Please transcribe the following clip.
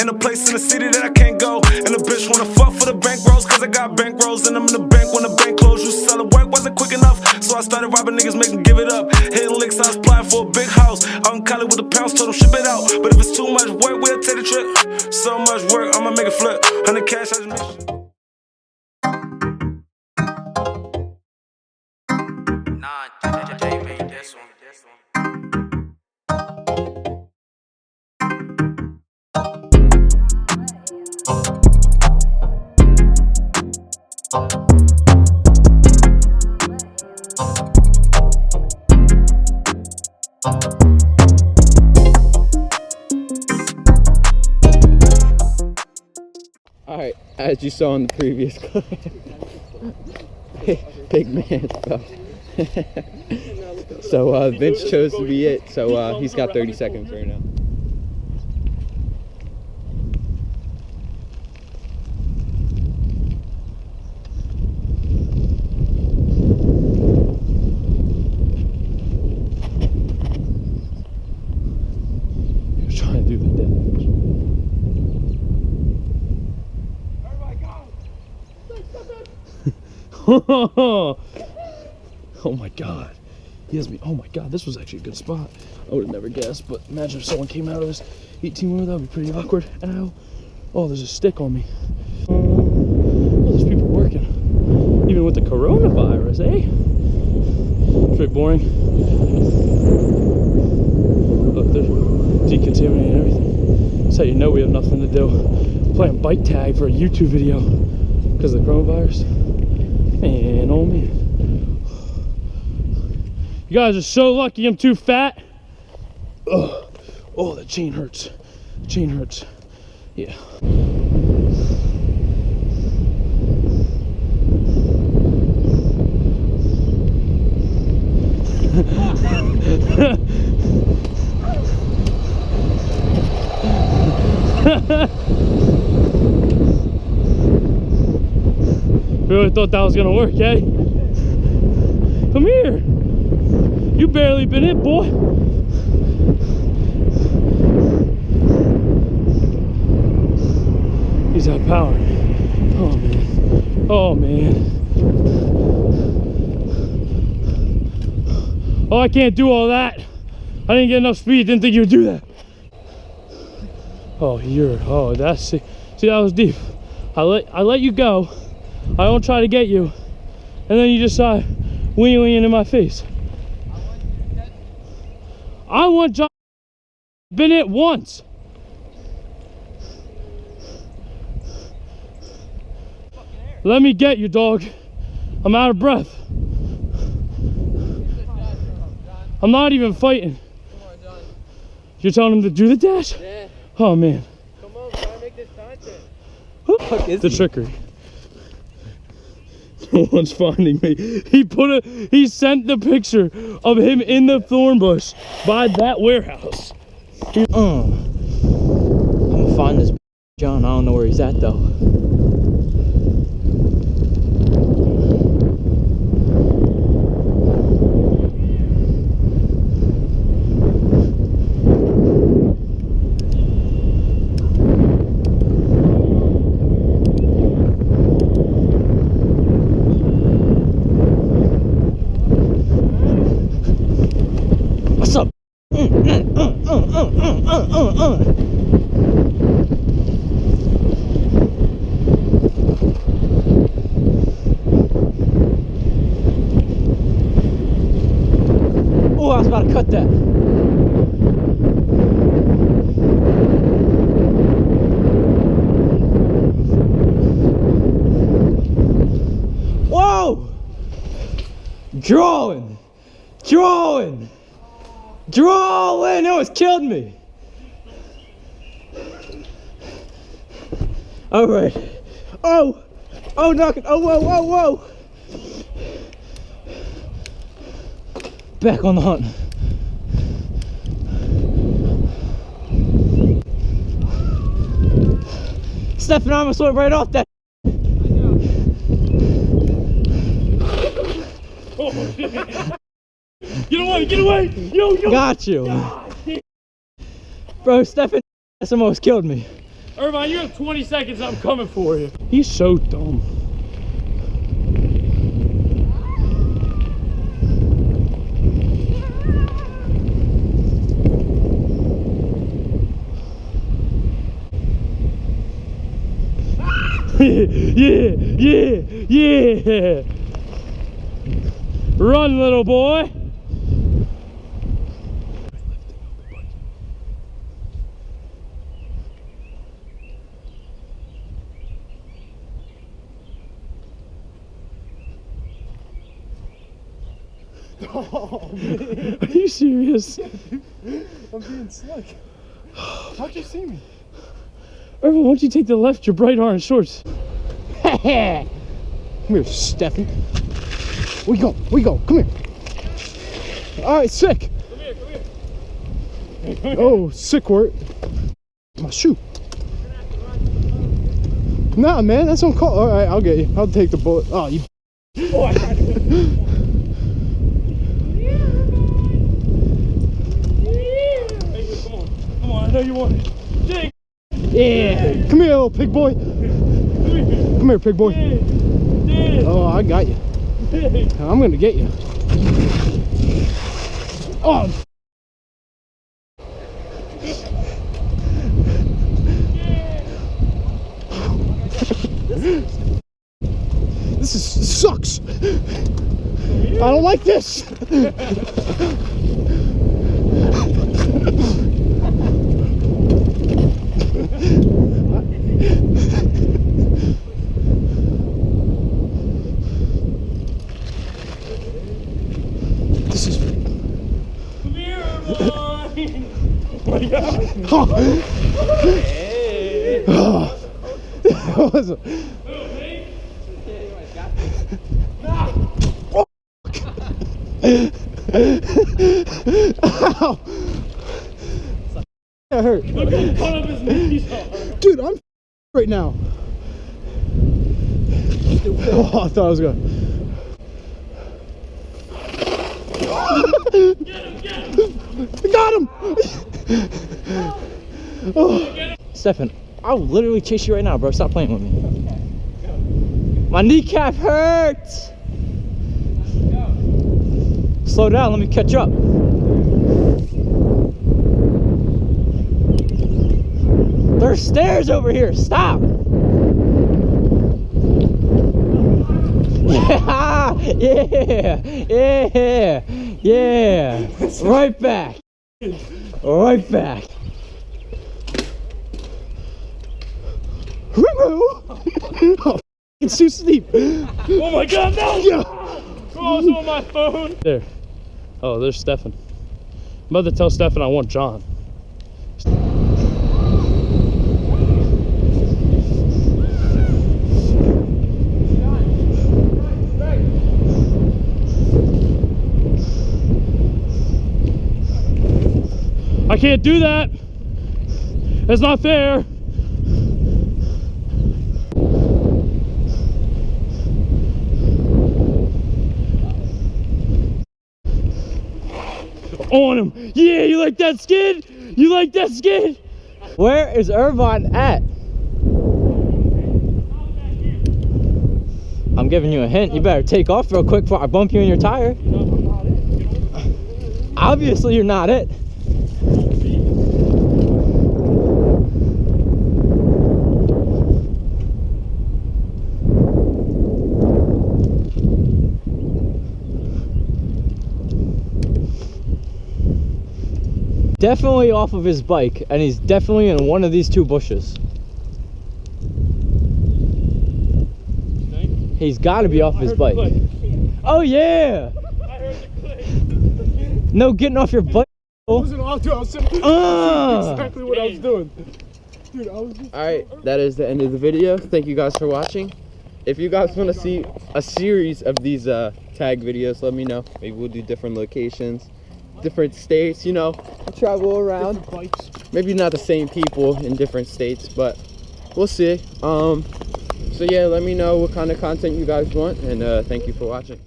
And a place in the city that I can't go. And the bitch wanna fuck for the bankrolls, cause I got bankrolls and I'm in the bank when the bank closed. You sell it work wasn't quick enough, so I started robbing niggas, make them give it up. Hitting licks, I was applying for a big house. Out in Cali with the pounds, told them ship it out. But if it's too much work, we'll take the trip. So much work, I'ma make it flip. 100 cash, I just make it. Nah, Jay made this one. Alright, as you saw in the previous clip, big man fell. So Vince chose to be it, so he's got 30 seconds right now. He was trying to do the damage. Oh my god. He has me. Oh my god, this was actually a good spot. I would have never guessed, but imagine if someone came out of this 18-wheeler, that would be pretty awkward. Ow. Oh, there's a stick on me. Oh, there's people working. Even with the coronavirus, eh? Pretty boring. Look, they're decontaminating everything. That's how you know we have nothing to do. Playing bike tag for a YouTube video because of the coronavirus. Man, oh man. You guys are so lucky I'm too fat. Ugh. Oh, the chain hurts. The chain hurts. Yeah. Really thought that was gonna work, eh? Come here. You barely been it, boy. He's out power. Oh man. Oh man. Oh, I can't do all that. I didn't get enough speed. Didn't think you would do that. Oh, that's see, that was deep. I let you go. I don't try to get you, and then you just start winging in my face. I want John. Been it once. Let me get you, dog. I'm out of breath. I'm not even fighting. You're telling him to do the dash? Yeah. Oh man. Come on, try to make this content. The trickery. No one's finding me. He sent the picture of him in the thorn bush by that warehouse. I'm gonna find this John. I don't know where he's at though. What's up? Oh, I was about to cut that. Whoa! Drawing! It almost killed me. All right. Oh, knock it. Oh, whoa. Back on the hunt. Stefan almost went right off that. Get away! Yo! Got you. Bro, Stefan almost killed me. Irvine, you have 20 seconds. I'm coming for you. He's so dumb. Yeah. Run, little boy. Oh, man. Are you serious? I'm being slick. How'd you see me? Irvin, why don't you take the left, your bright orange shorts? Come here, Stefan. We go. Come here. All right, sick. Come here. Oh, sick work. My shoe. Nah, man, that's on call. All right, I'll get you. I'll take the bullet. Oh, you. Oh, I got it. Come on, I know you want it. Jake. Yeah. Come here, little pig boy. Come here, pig boy. Yeah. Oh, I got you. I'm gonna get you. Oh. This sucks. I don't like this. This is. Come here, Irvine. Oh my God. Hey. What was it? Ow! That hurt. Look how cut up his knees are. Dude, I'm right now. Oh, I thought I was going. Get him. Got him! Oh. Stefan, I'll literally chase you right now, bro. Stop playing with me. My kneecap hurts. Slow down, let me catch up. There's stairs over here. Stop. Yeah. Right back. Oh, it's too steep. Oh my God, no! Yeah. Oh, it's on my phone. There. Oh, there's Stefan. I'm about to tell Stefan I want John. I can't do that. That's not fair. On him. Yeah, you like that skid? Where is Irvine at? I'm giving you a hint. You better take off real quick before I bump you in your tire. Obviously, you're not it. Definitely off of his bike, and he's definitely in one of these two bushes. He's got to be off his bike. Oh yeah! I heard the click. No getting off your bike. I wasn't off to. I was sitting. Exactly what I was doing. Dude, I was just. Alright, that is the end of the video. Thank you guys for watching. If you guys want to see a series of these tag videos, let me know. Maybe we'll do different locations, different states, you know, travel around. Maybe not the same people in different states, but we'll see. So yeah, let me know what kind of content you guys want, and thank you for watching.